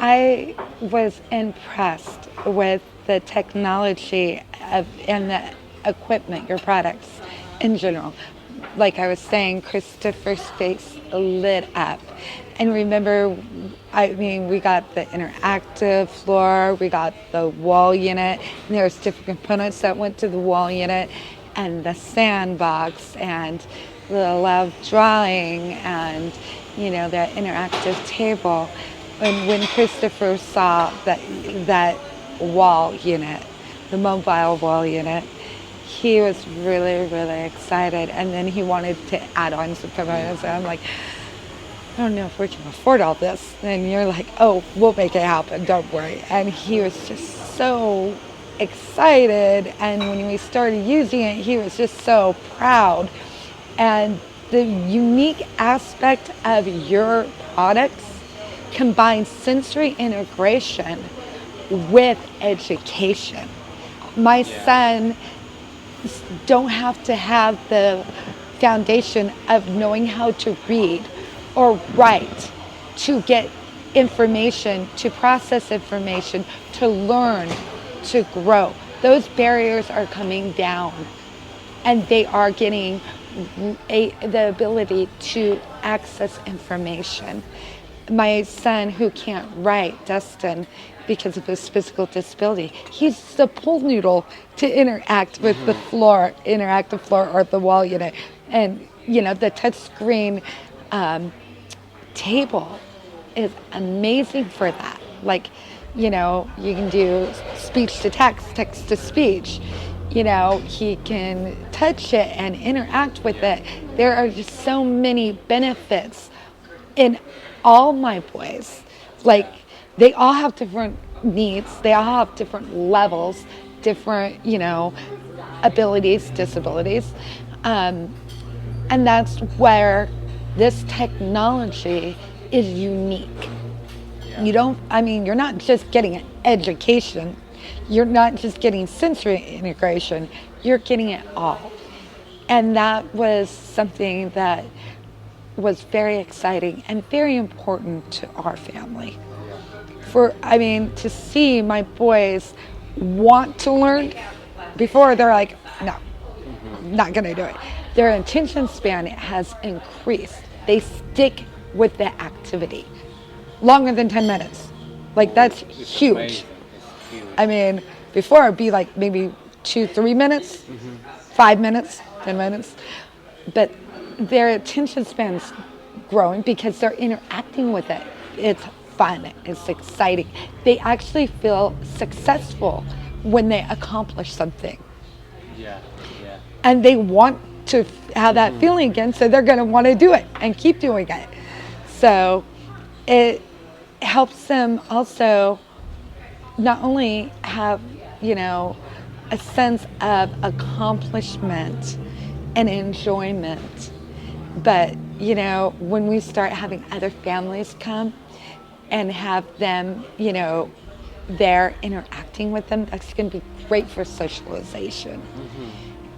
I was impressed with the technology and the equipment, your products in general. Like I was saying, Christopher's face lit up. And remember, I mean, we got the interactive floor, we got the wall unit, and there's different components that went to the wall unit, and the sandbox, and the love drawing, and the interactive table. And when Christopher saw that wall unit, the mobile wall unit, he was really, really excited. And then he wanted to add on some components. And I'm like, I don't know if we can afford all this. And you're like, oh, we'll make it happen. Don't worry. And he was just so excited. And when we started using it, he was just so proud. And the unique aspect of your products combines sensory integration with education. My son don't have to have the foundation of knowing how to read or write to get information, to process information, to learn, to grow. Those barriers are coming down, and they are getting the ability to access information. My son, who can't write, Dustin, because of his physical disability, he's the pool noodle to interact with the floor, interactive floor or the wall unit. And, the touch screen table is amazing for that. Like, you can do speech to text, text to speech. He can touch it and interact with it. There are just so many benefits in all my boys. Like, they all have different needs. They all have different levels, different, abilities, disabilities. And that's where this technology is unique. You're not just getting an education. You're not just getting sensory integration. You're getting it all. And that was something that was very exciting and very important to our family. To see my boys want to learn before, they're like, no, not gonna do it. Their attention span has increased. They stick with the activity longer than 10 minutes. Like, that's huge. Before it'd be like maybe 2-3 minutes, 5 minutes, 10 minutes. But their attention span's growing because they're interacting with it. It's fun, it's exciting. They actually feel successful when they accomplish something. Yeah. And they want to have that feeling again, so they're going to want to do it and keep doing it. So it helps them also not only have, a sense of accomplishment and enjoyment, but, when we start having other families come and have them, there interacting with them, that's going to be great for socialization.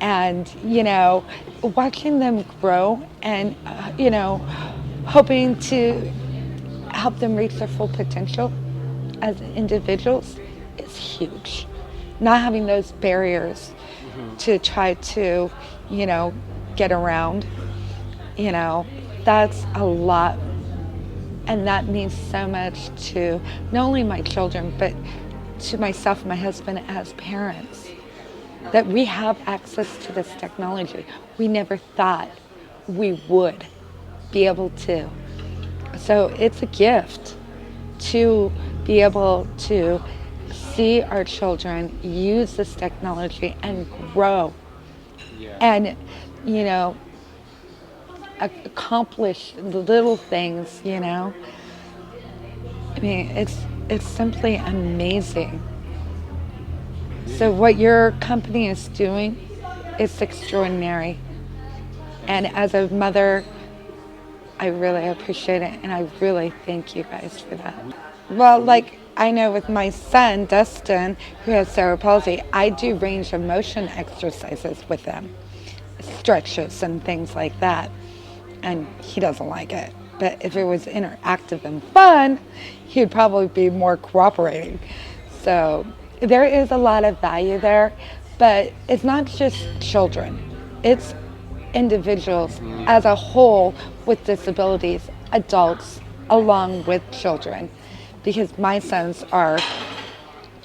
And, watching them grow and, hoping to help them reach their full potential as individuals is huge. Not having those barriers to try to, get around, that's a lot. And that means so much to not only my children, but to myself and my husband as parents, that we have access to this technology. We never thought we would be able to. So it's a gift to be able to see our children use this technology and grow and, accomplish the little things, it's simply amazing. So what your company is doing is extraordinary. And as a mother, I really appreciate it, and I really thank you guys for that. Well, I know with my son, Dustin, who has cerebral palsy, I do range of motion exercises with him, stretches and things like that, and he doesn't like it. But if it was interactive and fun, he'd probably be more cooperating. So there is a lot of value there, but it's not just children. It's individuals as a whole with disabilities, adults along with children, because my sons are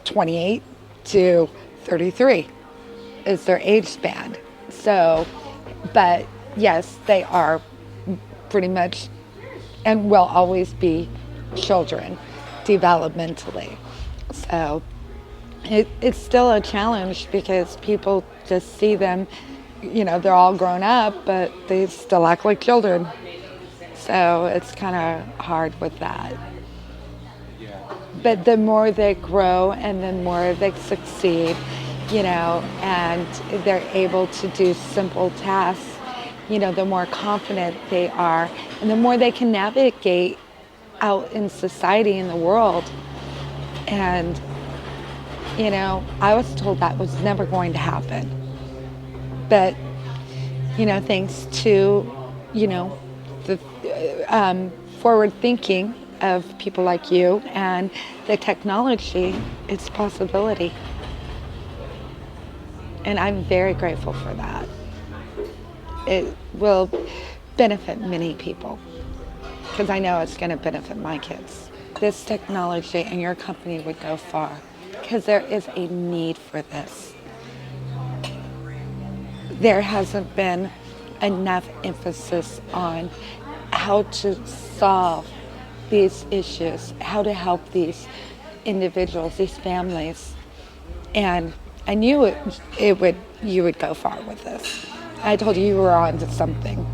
28 to 33 is their age span. So, but yes, they are pretty much and will always be children developmentally. So it's still a challenge because people just see them, they're all grown up, but they still act like children. So it's kind of hard with that. But the more they grow and the more they succeed, and they're able to do simple tasks, the more confident they are and the more they can navigate out in society, in the world. And, I was told that was never going to happen. But, thanks to, the forward thinking of people like you and the technology, it's a possibility. And I'm very grateful for that. It will benefit many people because I know it's going to benefit my kids. This technology and your company would go far because there is a need for this. There hasn't been enough emphasis on how to solve these issues, how to help these individuals, these families. And I knew you would go far with this. I told you were onto something,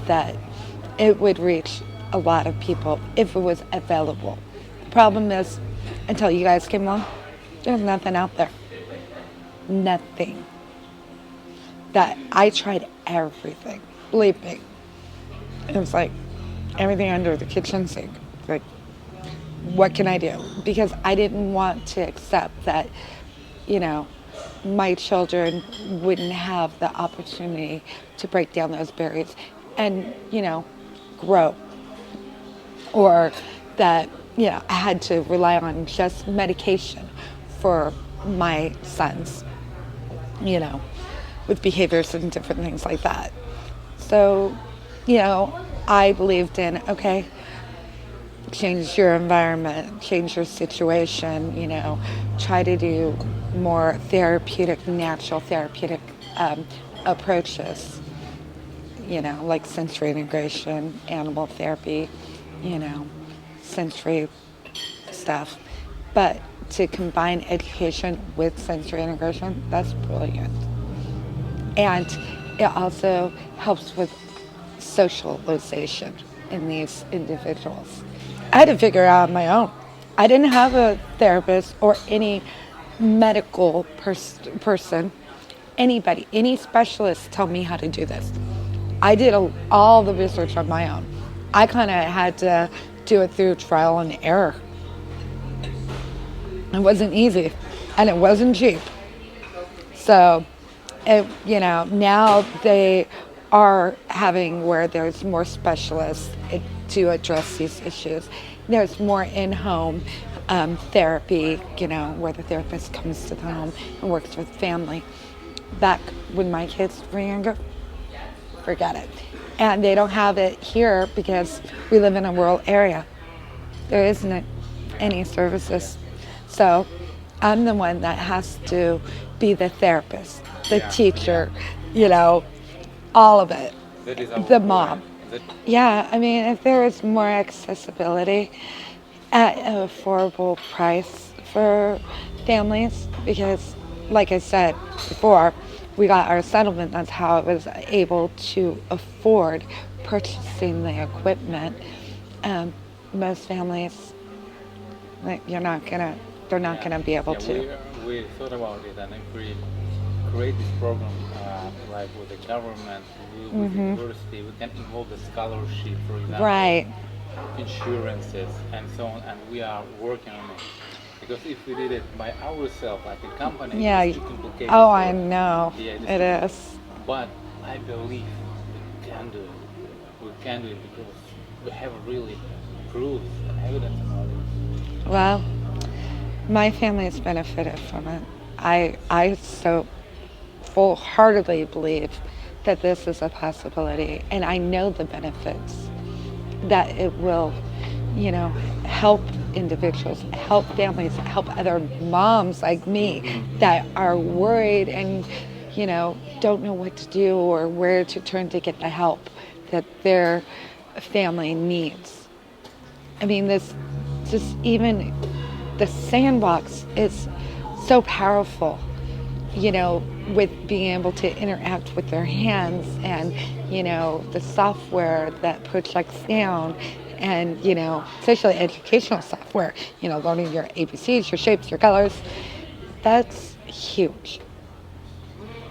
that it would reach a lot of people if it was available. The problem is, until you guys came along, there's nothing out there. Nothing. That I tried everything. Believe me. It was like everything under the kitchen sink. Like, what can I do? Because I didn't want to accept that, my children wouldn't have the opportunity to break down those barriers and, grow. Or that, I had to rely on just medication for my sons, with behaviors and different things like that. So, I believed in, okay, change your environment, change your situation, try to do more therapeutic, natural therapeutic approaches, like sensory integration, animal therapy, sensory stuff. But to combine education with sensory integration, that's brilliant. And it also helps with socialization in these individuals. I had to figure it out on my own. I didn't have a therapist or any medical person, anybody, any specialist tell me how to do this. I did all the research on my own. I kind of had to do it through trial and error. It wasn't easy, and it wasn't cheap. So, now they are having where there's more specialists to address these issues. There's more in-home therapy, where the therapist comes to the home and works with family. Back when my kids were younger, forget it. And they don't have it here because we live in a rural area. There isn't any services. So I'm the one that has to be the therapist, the teacher, all of it, the mom. Yeah, I mean, if there was more accessibility at an affordable price for families, because like I said before, we got our settlement, that's how I was able to afford purchasing the equipment. Most families, they're not gonna be able to. We thought about it, and if we create this program, like with the government, with the university, we can involve the scholarship, for example, Right. insurances, and so on, and we are working on it. Because if we did it by ourselves, like a company, Yeah. it's too complicated. Oh, I know. Yeah, It is. But I believe we can do it. We candidly because we have really proof and evidence about it. Well, my family has benefited from it. I so full-heartedly believe that this is a possibility, and I know the benefits that it will, help individuals, help families, help other moms like me that are worried and, don't know what to do or where to turn to get the help that their family needs. I mean, this just even the sandbox is so powerful, with being able to interact with their hands and, the software that projects sound and, especially educational software, learning your ABCs, your shapes, your colors. That's huge.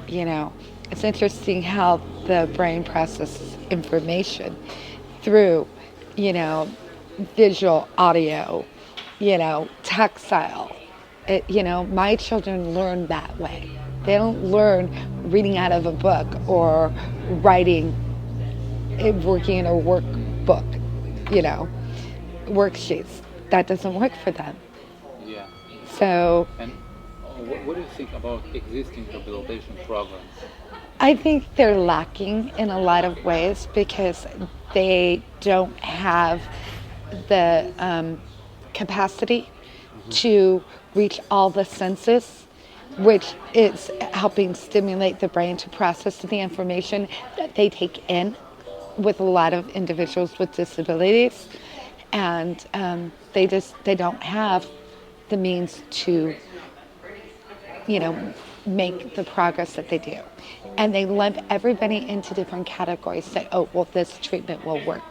It's interesting how the brain processes information through, visual, audio, tactile. My children learn that way. They don't learn reading out of a book or writing, working in a workbook, worksheets. That doesn't work for them. Yeah. So And what do you think about existing rehabilitation programs? I think they're lacking in a lot of ways because they don't have the capacity to reach all the senses, which is helping stimulate the brain to process the information that they take in with a lot of individuals with disabilities. And they don't have the means to, make the progress that they do. And they lump everybody into different categories, say, oh, well, this treatment will work.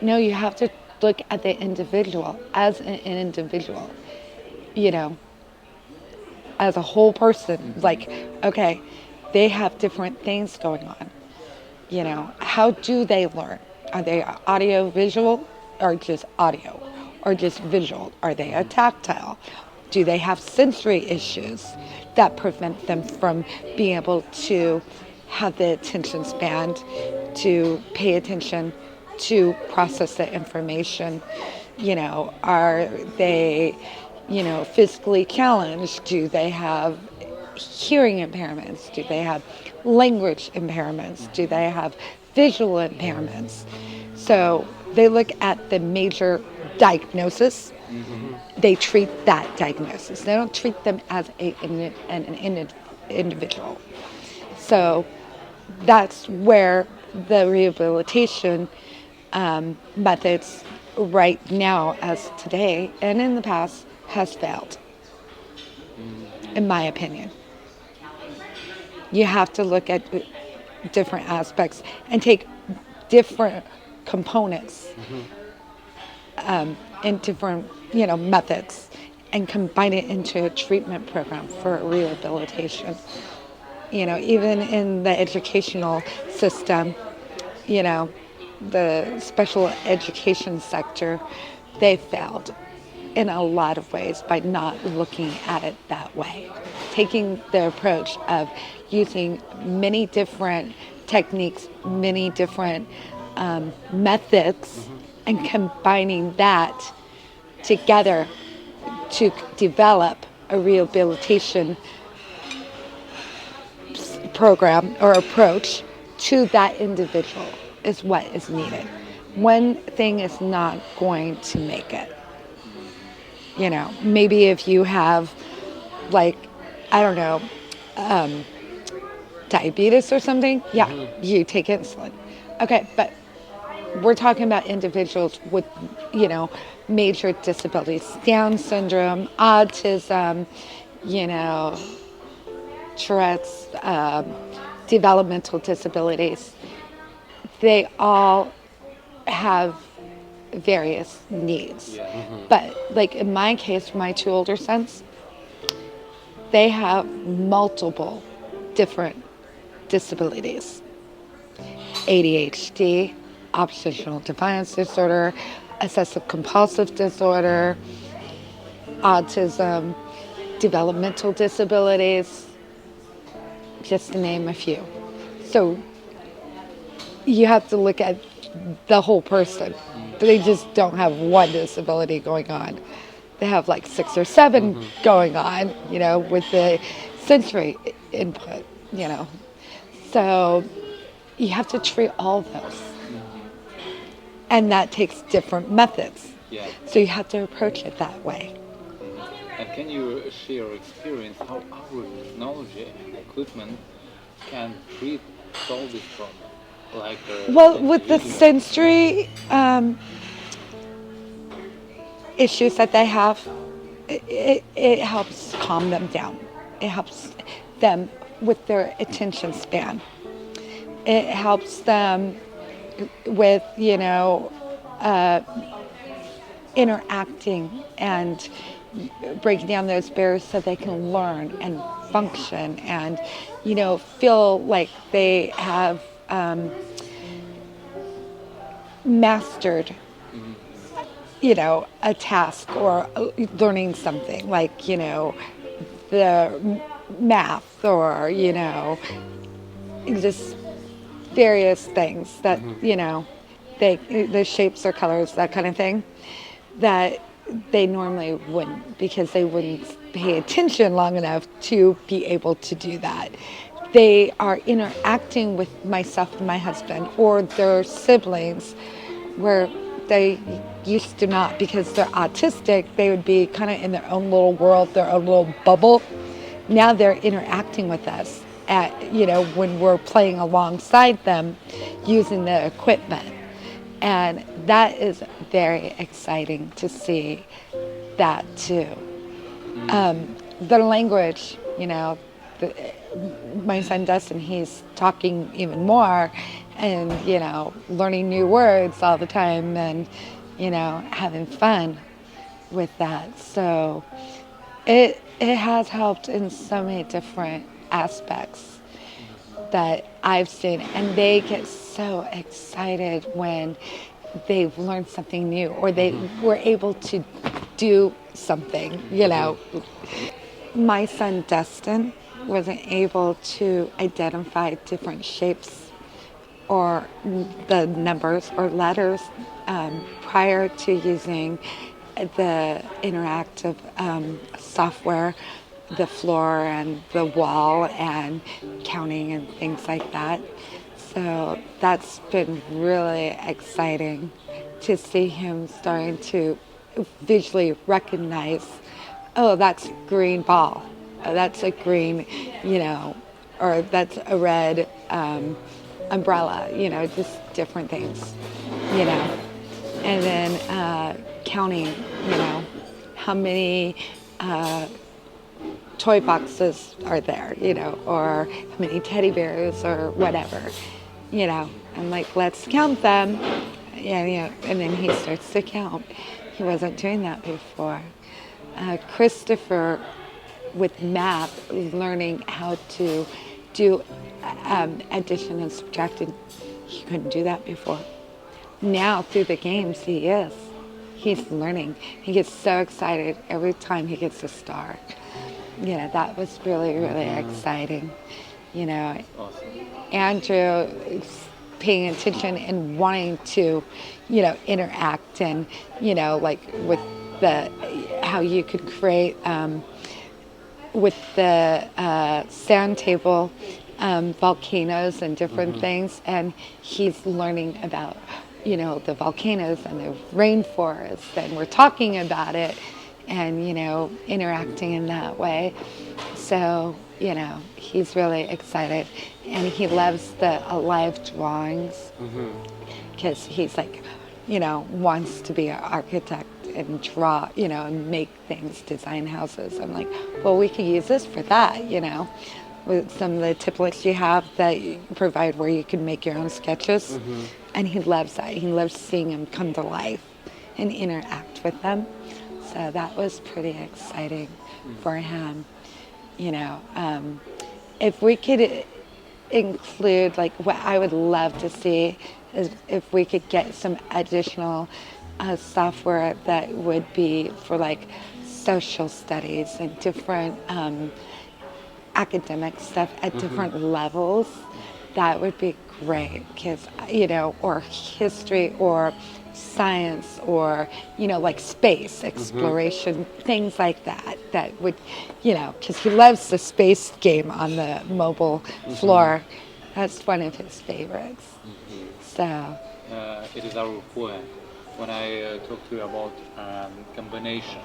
No, you have to look at the individual as an individual, as a whole person. Like, okay, they have different things going on. How do they learn? Are they audio visual or just audio or just visual? Are they a tactile? Do they have sensory issues that prevent them from being able to have the attention span to pay attention, to process the information? Are they, physically challenged? Do they have hearing impairments? Do they have language impairments? Do they have visual impairments? So they look at the major diagnosis. They treat that diagnosis. They don't treat them as an individual. So that's where the rehabilitation methods right now, as today and in the past, has failed, in my opinion. You have to look at different aspects and take different components and different, methods and combine it into a treatment program for rehabilitation. Even in the educational system, the special education sector, they failed in a lot of ways by not looking at it that way. Taking the approach of using many different techniques, many different methods, and combining that together to develop a rehabilitation program or approach to that individual is what is needed. One thing is not going to make it. Maybe if you have, diabetes or something, you take insulin. Okay, but we're talking about individuals with, major disabilities, Down syndrome, autism, Tourette's, developmental disabilities. They all have various needs. But in my case, my two older sons, they have multiple different disabilities. ADHD, oppositional defiance disorder, obsessive compulsive disorder, autism, developmental disabilities, just to name a few. So you have to look at the whole person. They just don't have one disability going on. They have like 6 or 7 going on, with the sensory input, So you have to treat all of those. And that takes different methods. Yeah. So you have to approach it that way. And can you share your experience how our technology and equipment can solve this problem? Like Well, with the individual- sensory issues that they have, it helps calm them down. It helps them with their attention span. It helps them with, interacting and breaking down those barriers so they can learn and function and, feel like they have mastered, a task or learning something like, the math or, just various things that, the shapes or colors, that kind of thing, that they normally wouldn't because they wouldn't pay attention long enough to be able to do that. They are interacting with myself and my husband or their siblings where they used to not because they're autistic. They would be kind of in their own little world, their own little bubble. Now they're interacting with us when we're playing alongside them using the equipment. And that is very exciting to see that too. The language, my son Dustin, he's talking even more and, learning new words all the time and, having fun with that. So it has helped in so many different aspects that I've seen, and they get so excited when they've learned something new or they were able to do something, My son Dustin wasn't able to identify different shapes or the numbers or letters prior to using the interactive software, the floor and the wall and counting and things like that. So that's been really exciting to see him starting to visually recognize, oh, that's green ball, oh, that's a green, or that's a red umbrella, just different things, And then counting, how many toy boxes are there, or how many teddy bears or whatever, I'm like, let's count them, and then he starts to count. He wasn't doing that before. Christopher, with math, learning how to do addition and subtraction, he couldn't do that before. Now through the games, he's learning. He gets so excited every time he gets a star. That was really, really exciting. Awesome. Andrew is paying attention and wanting to, interact and, like with how you could create with the sand table volcanoes and different things. And he's learning about, the volcanoes and the rainforest, and we're talking about it and, interacting in that way. So, he's really excited. And he loves the alive drawings because he's like, wants to be an architect and draw, and make things, design houses. I'm like, well, we could use this for that, with some of the templates you have that you provide where you can make your own sketches. And he loves that. He loves seeing them come to life and interact with them. So that was pretty exciting for him. If we could include, like, what I would love to see is if we could get some additional software that would be for like social studies and different academic stuff at different levels that would be great because, or history or science or, like space exploration, things like that. That would, because he loves the space game on the mobile floor. That's one of his favorites. So, It is our point. When I talk to you about combination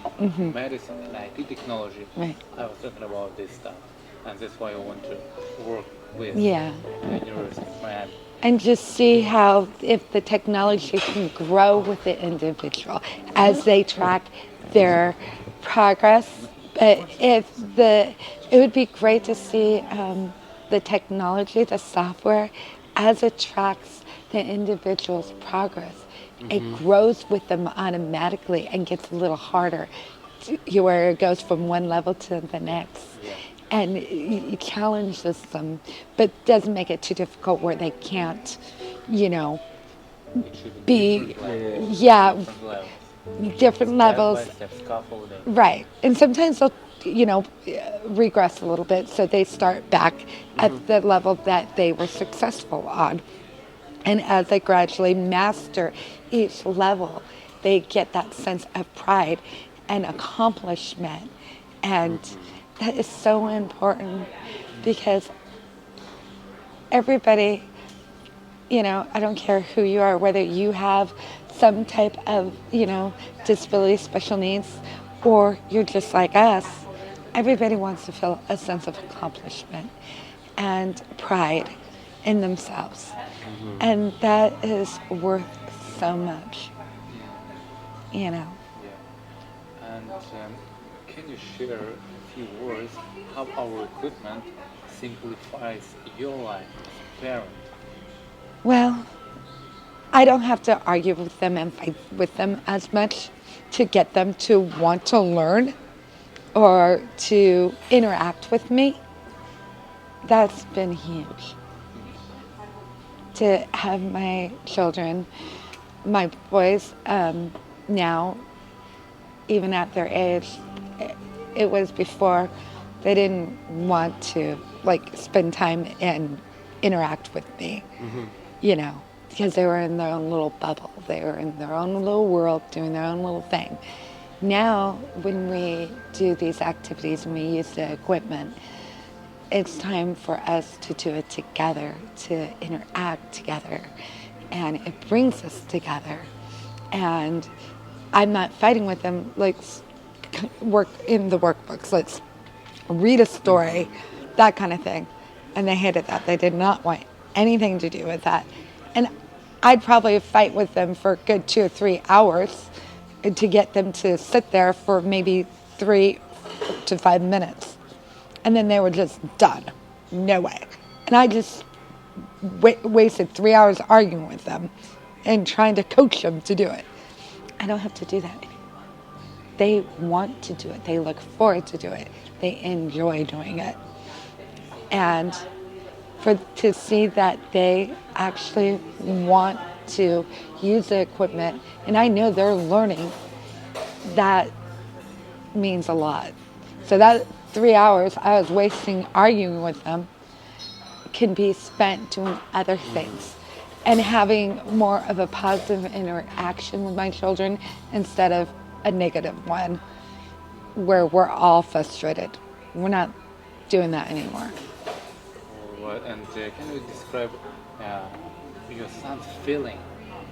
medicine and IT technology, right. I was talking about this stuff, and that's why I want to work with Yeah. the University of Miami. And just see how if the technology can grow with the individual as they track their progress. But it would be great to see the technology, the software, as it tracks the individual's progress. It grows with them automatically and gets a little harder, where it goes from one level to the next. Yeah. And you challenges them, but doesn't make it too difficult where they can't, It should be, different levels, yeah, different levels, different levels. step by step scaffolding. Right. And sometimes they'll, regress a little bit, so they start back at the level that they were successful on. And as they gradually master each level, they get that sense of pride and accomplishment. And that is so important because everybody, I don't care who you are, whether you have some type of, disability, special needs, or you're just like us, everybody wants to feel a sense of accomplishment and pride in themselves. And that is worth so much, Yeah. And can you share a few words how our equipment simplifies your life as a parent? Well, I don't have to argue with them and fight with them as much to get them to want to learn or to interact with me. That's been huge. To have my children, my boys, now, even at their age, it was before they didn't want to spend time and interact with me, because they were in their own little bubble. They were in their own little world doing their own little thing. Now, when we do these activities and we use the equipment, it's time for us to do it together, to interact together, and it brings us together. And I'm not fighting with them, work in the workbooks, let's read a story, that kind of thing. And they hated that. They did not want anything to do with that. And I'd probably fight with them for a good 2 or 3 hours to get them to sit there for maybe 3 to 5 minutes. And then they were just done. No way. And I just wasted 3 hours arguing with them and trying to coach them to do it. I don't have to do that anymore. They want to do it. They look forward to do it. They enjoy doing it. And to see that they actually want to use the equipment, and I know they're learning, that means a lot. So that 3 hours I was wasting arguing with them can be spent doing other things and having more of a positive interaction with my children instead of a negative one where we're all frustrated. We're not doing that anymore. All right. And can you describe your son's feeling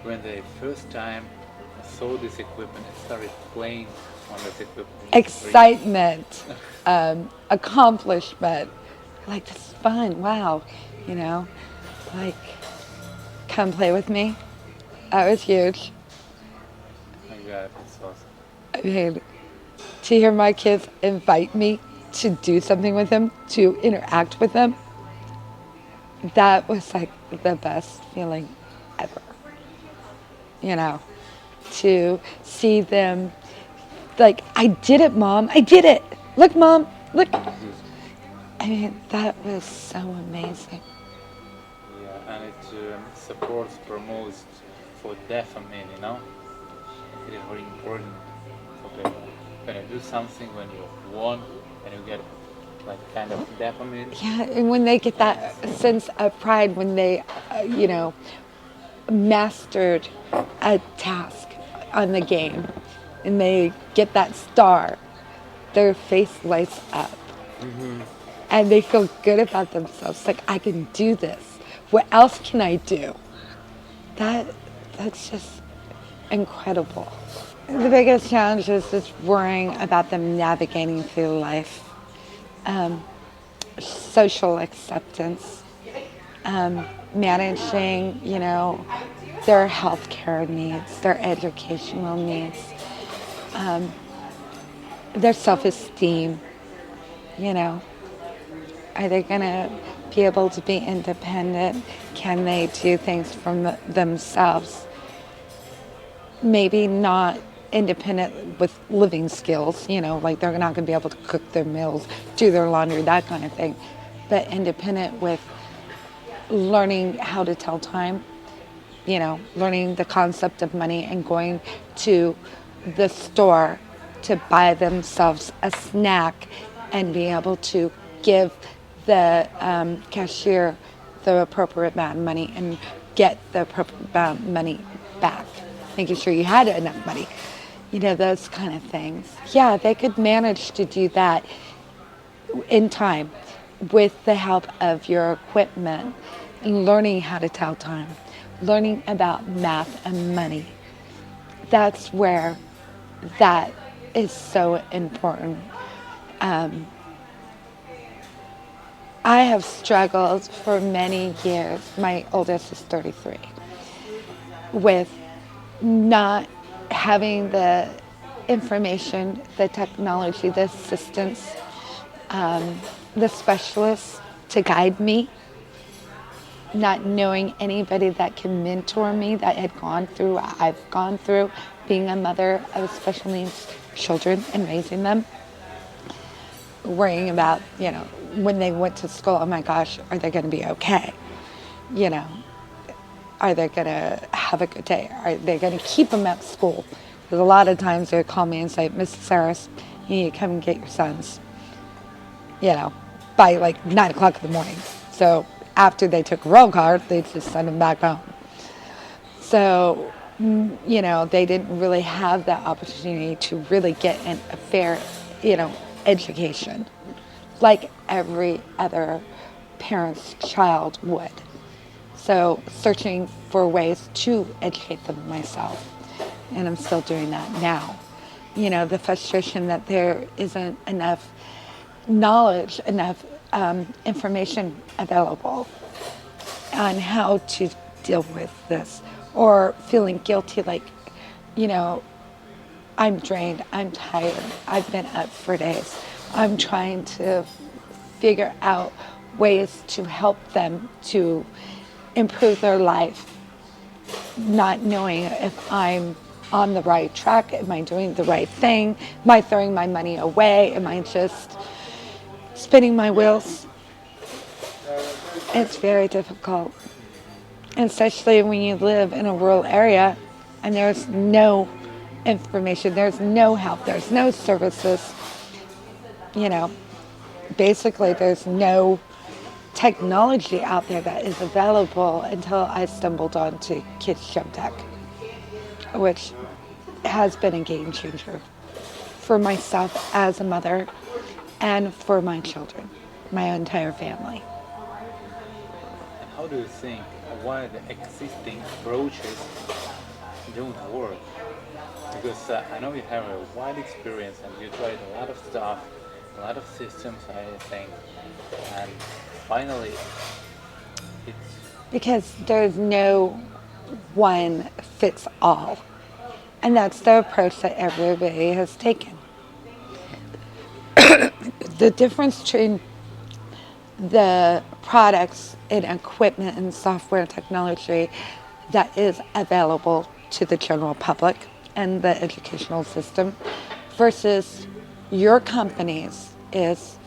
when they first time saw this equipment and started playing on this equipment? Excitement, accomplishment, this is fun, wow, come play with me. That was huge. Oh my God, it's awesome. I mean, to hear my kids invite me to do something with them, to interact with them, that was the best feeling ever. To see them I did it, Mom. I did it. Look, Mom. Look. I mean, that was so amazing. Yeah, and it supports, promotes for deaf and men, It is very important for people. When you do something, when you won, and you get like kind of dopamine. Yeah, and when they get that sense of pride, when they, mastered a task on the game and they get that star, their face lights up and they feel good about themselves. Like, I can do this. What else can I do? That that's just incredible. The biggest challenge is just worrying about them navigating through life, social acceptance, managing, their healthcare needs, their educational needs, their self-esteem, you know. Are they going to be able to be independent? Can they do things from themselves? Maybe not independent with living skills, like they're not going to be able to cook their meals, do their laundry, that kind of thing, but independent with learning how to tell time, learning the concept of money and going to the store to buy themselves a snack and be able to give the cashier the appropriate amount of money and get the appropriate amount of money back, making sure you had enough money, those kind of things. Yeah, they could manage to do that in time with the help of your equipment, learning how to tell time, learning about math and money. That's where that is so important. I have struggled for many years, my oldest is 33, with not having the information, the technology, the assistance, the specialists to guide me, not knowing anybody that can mentor me that had gone through what I've gone through, being a mother of special needs children and raising them, worrying about, when they went to school, oh my gosh, are they going to be okay? Are they going to have a good day? Are they going to keep them at school? Because a lot of times they call me and say, Mrs. Saris, you need to come and get your sons, by like 9 o'clock in the morning. So after they took a roll call, they just send them back home. So, they didn't really have that opportunity to really get a fair, education like every other parent's child would. So searching for ways to educate them myself. And I'm still doing that now. The frustration that there isn't enough knowledge, enough information available on how to deal with this, or feeling guilty like, I'm drained, I'm tired, I've been up for days. I'm trying to figure out ways to help them to improve their life, not knowing if I'm on the right track, am I doing the right thing, am I throwing my money away, am I just spinning my wheels? It's very difficult, especially when you live in a rural area and there's no information, there's no help, there's no services. Basically there's no technology out there that is available until I stumbled onto Kids Jump Tech, which has been a game changer for myself as a mother and for my children, my entire family. And how do you think why the existing approaches don't work? Because I know you have a wide experience and you tried a lot of stuff, a lot of systems, I think, and finally it's Because there's no one fits all. And that's the approach that everybody has taken. The difference between the products and equipment and software technology that is available to the general public and the educational system versus your companies is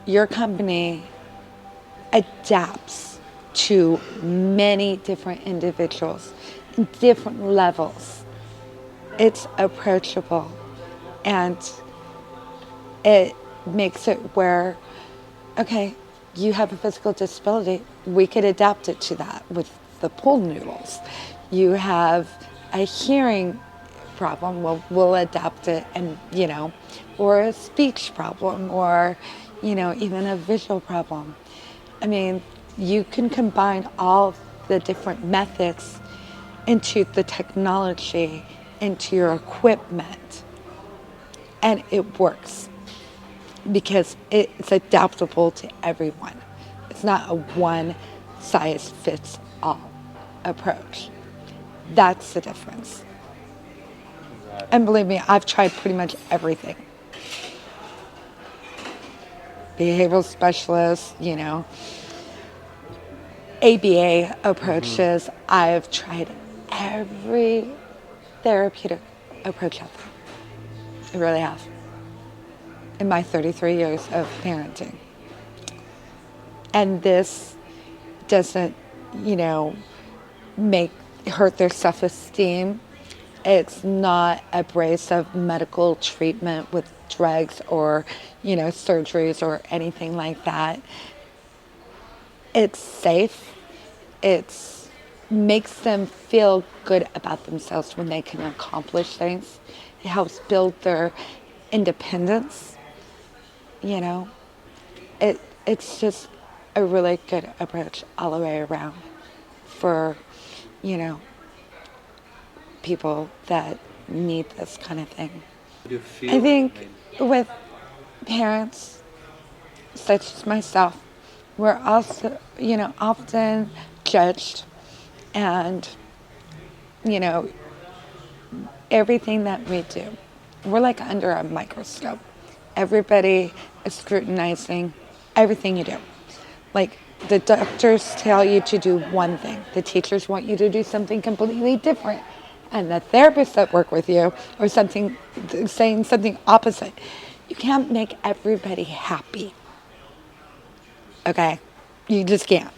your company adapts to many different individuals in different levels. It's approachable and it makes it where, okay, you have a physical disability, we could adapt it to that with the pool noodles. You have a hearing problem, well, we'll adapt it, and, or a speech problem, or, even a visual problem. I mean, you can combine all the different methods into the technology, into your equipment, and it works because it's adaptable to everyone. It's not a one size fits all approach. That's the difference. Got it. And believe me, I've tried pretty much everything. Behavioral specialists, ABA approaches. I've tried every therapeutic approach out there. I really have. In my 33 years of parenting. And this doesn't, make hurt their self-esteem. It's not abrasive medical treatment with drugs or, surgeries or anything like that. It's safe. It makes them feel good about themselves when they can accomplish things. It helps build their independence. It's just a really good approach all the way around for, you know, people that need this kind of thing. Do you feel? I think with parents such as myself, we're also, often judged, and, you know, everything that we do, we're like under a microscope. Everybody is scrutinizing everything you do. Like, the doctors tell you to do one thing. The teachers want you to do something completely different. And the therapists that work with you are saying something opposite. You can't make everybody happy. Okay? You just can't.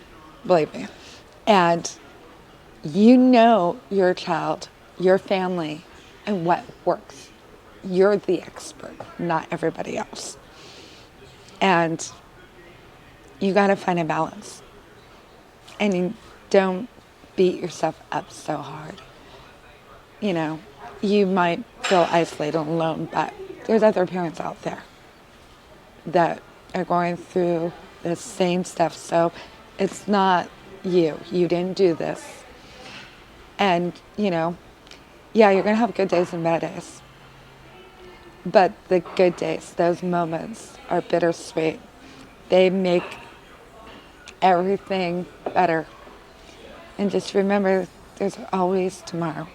Believe me. And you know your child, your family, and what works. You're the expert, not everybody else. And you got to find a balance. And you don't beat yourself up so hard. You might feel isolated and alone, but there's other parents out there that are going through the same stuff. So it's not you. You didn't do this. And, yeah, you're going to have good days and bad days. But the good days, those moments are bittersweet. They make everything better. And just remember, there's always tomorrow.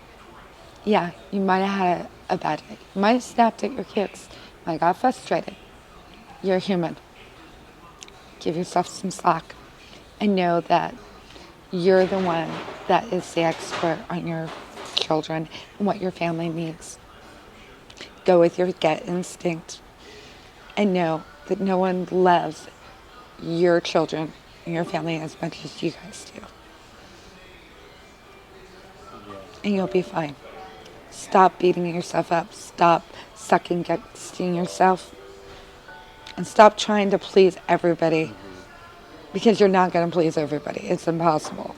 Yeah, you might have had a bad day. You might have snapped at your kids. You might have got frustrated. You're human. Give yourself some slack. And know that you're the one that is the expert on your children and what your family needs. Go with your gut instinct. And know that no one loves your children and your family as much as you guys do. And you'll be fine. Stop beating yourself up. Stop sucking gutsing yourself. And stop trying to please everybody. Because you're not going to please everybody. It's impossible.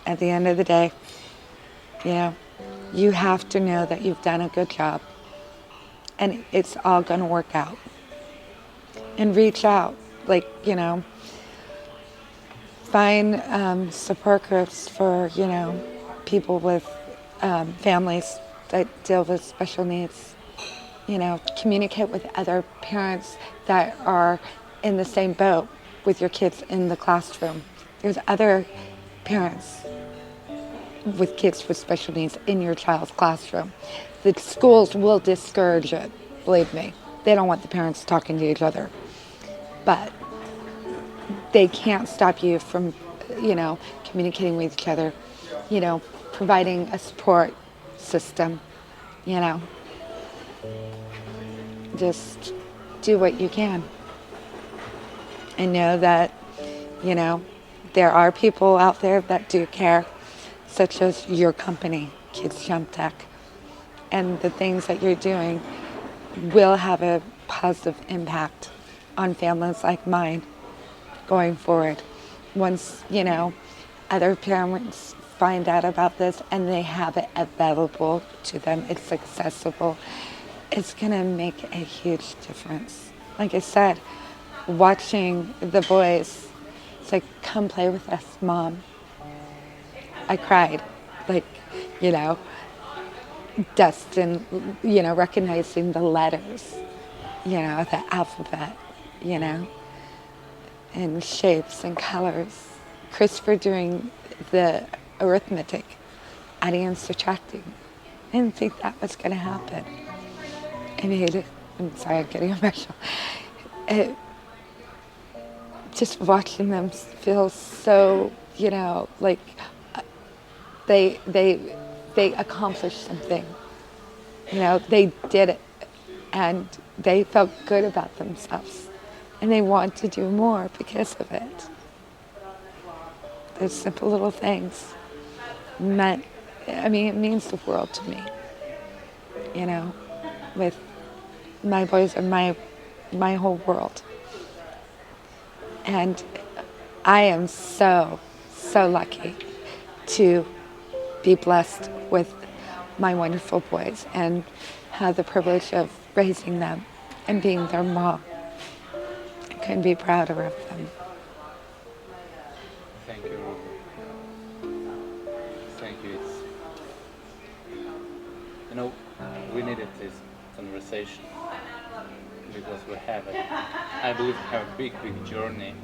At the end of the day, you have to know that you've done a good job. And it's all going to work out. And reach out. Find support groups for, people with families that deal with special needs. Communicate with other parents that are in the same boat with your kids in the classroom. There's other parents with kids with special needs in your child's classroom. The schools will discourage it, believe me. They don't want the parents talking to each other. But they can't stop you from, communicating with each other, providing a support system, Just do what you can. And know that, there are people out there that do care, such as your company, Kids Jump Tech. And the things that you're doing will have a positive impact on families like mine going forward. Once, other parents find out about this and they have it available to them, it's accessible, it's going to make a huge difference. Like I said, watching the boys, it's like, come play with us, Mom. I cried, like, you know, Dustin, recognizing the letters, the alphabet, you know, and shapes and colors. Christopher doing the arithmetic, adding and subtracting. I didn't think that was going to happen. I'm sorry, I'm getting emotional. Just watching them feel so, like they accomplished something. They did it, and they felt good about themselves, and they want to do more because of it. Those simple little things it means the world to me. With my boys are my whole world. And I am so, so lucky to be blessed with my wonderful boys and have the privilege of raising them and being their mom. I couldn't be prouder of them. Thank you, Ruby. Thank you. We needed this conversation because I believe we have a big, big journey,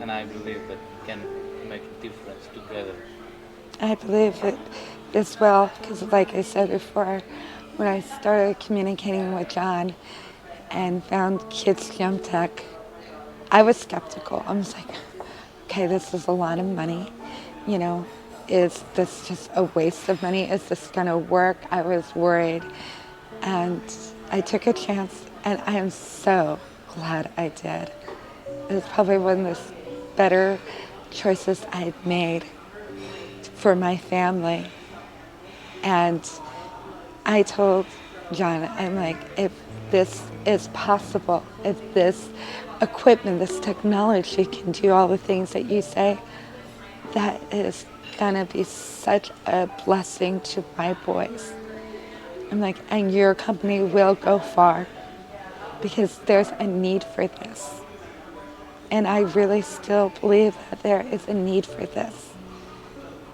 and I believe that we can make a difference together. I believe it as well, because like I said before, when I started communicating with John and found Kids Jump Tech, I was skeptical. I was like, okay, this is a lot of money. Is this just a waste of money? Is this going to work? I was worried. And I took a chance, and I am so glad I did. It was probably one of the better choices I had made for my family. And I told John, I'm like, if this is possible, if this equipment, this technology can do all the things that you say, that is gonna be such a blessing to my boys. I'm like, and your company will go far because there's a need for this. And I really still believe that there is a need for this.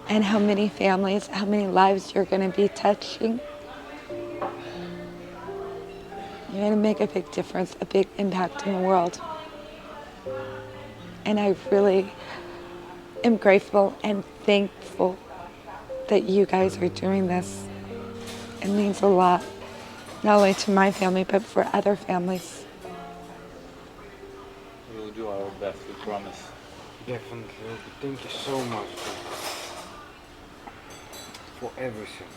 And how many families, how many lives you're gonna be touching. You're gonna make a big difference, a big impact in the world. And I really am grateful and thankful that you guys are doing this. It means a lot, not only to my family, but for other families. We will do our best, we promise. Definitely. Thank you so much for everything.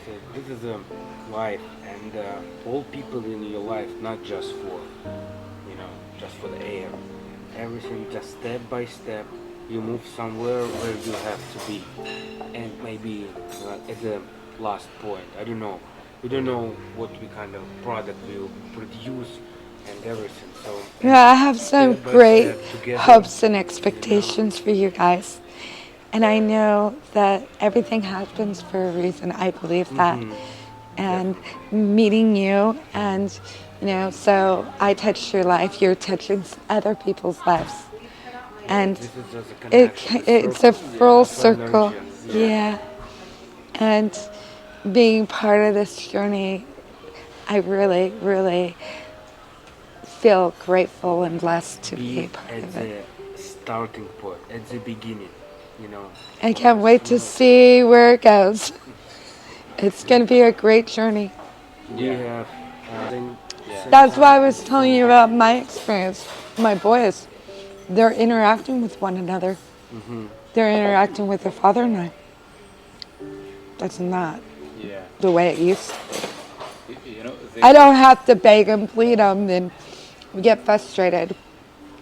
So this is a life, and all people in your life, not just for the air. Everything just step by step. You move somewhere where you have to be, and maybe at the last point, I don't know. We don't know what we kind of product we'll produce and everything. So Yeah, I have some step by great step together, hopes and expectations for you guys. And I know that everything happens for a reason. I believe that. And meeting you, and so I touched your life, you're touching other people's lives. And This is just a connection. it's a full of circle. energies. Yeah. And being part of this journey, I really, really feel grateful and blessed to be Be part at of it. the starting point, at the beginning. I can't wait to see where it goes. It's going to be a great journey. We Yeah. have That's why I was telling you about my experience. My boys, they're interacting with one another. They're interacting with their father and I. That's not Yeah. the way it used to be. I don't have to beg and plead them and get frustrated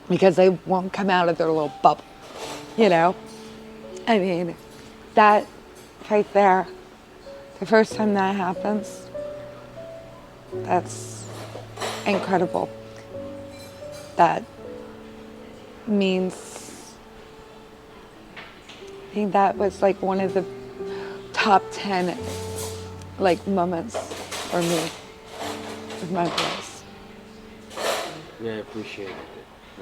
because they won't come out of their little bubble. That right there, the first time that happens, that's incredible. That means, I think that was like one of the top 10 like moments for me with my boys. Yeah, I appreciate it.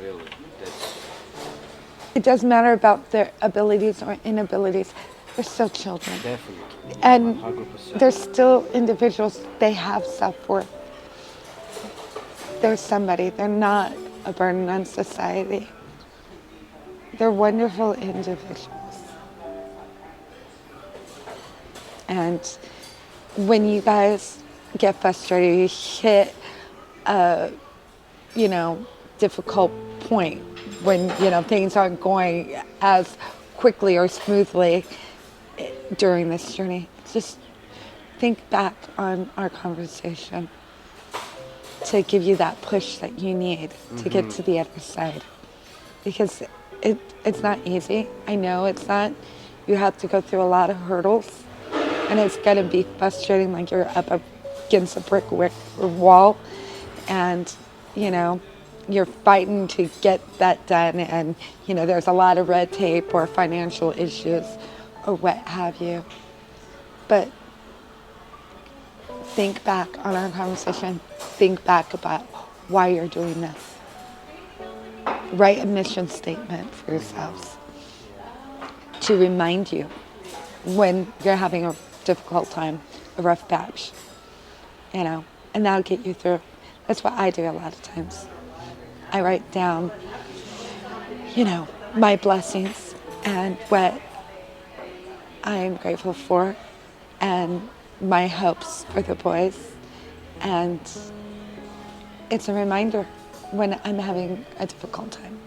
Really, that's It doesn't matter about their abilities or inabilities. They're still children. definitely. And 100%. they're still individuals. They have self-worth. They're somebody. They're not a burden on society. They're wonderful individuals. And when you guys get frustrated, you hit a, difficult point when, things aren't going as quickly or smoothly during this journey, just think back on our conversation to give you that push that you need to get to the other side. Because it's not easy. I know it's not. You have to go through a lot of hurdles, and it's going to be frustrating, like you're up against a brick wall, and, you're fighting to get that done, and, there's a lot of red tape or financial issues or what have you. But think back on our conversation. Think back about why you're doing this. Write a mission statement for yourselves to remind you when you're having a difficult time, a rough patch, and that'll get you through. That's what I do a lot of times. I write down, my blessings and what I am grateful for and my hopes for the boys. And it's a reminder when I'm having a difficult time.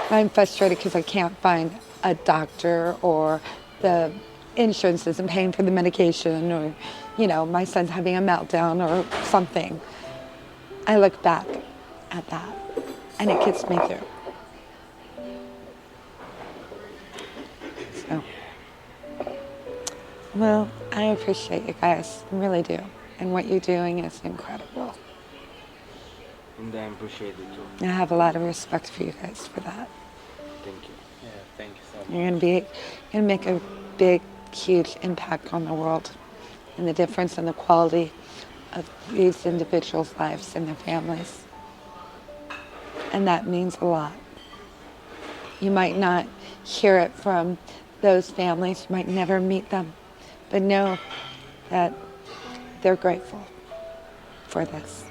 I'm frustrated because I can't find a doctor, or the insurance isn't paying for the medication, or, my son's having a meltdown or something. I look back at that and it gets me through. So, well, I appreciate you guys, I really do. And what you're doing is incredible. And I appreciate it too. I have a lot of respect for you guys for that. Thank you. Yeah, thank you so much. You're gonna make a big, huge impact on the world, and the difference in the quality of these individuals' lives and their families. And that means a lot. You might not hear it from those families, you might never meet them, but know that they're grateful for this.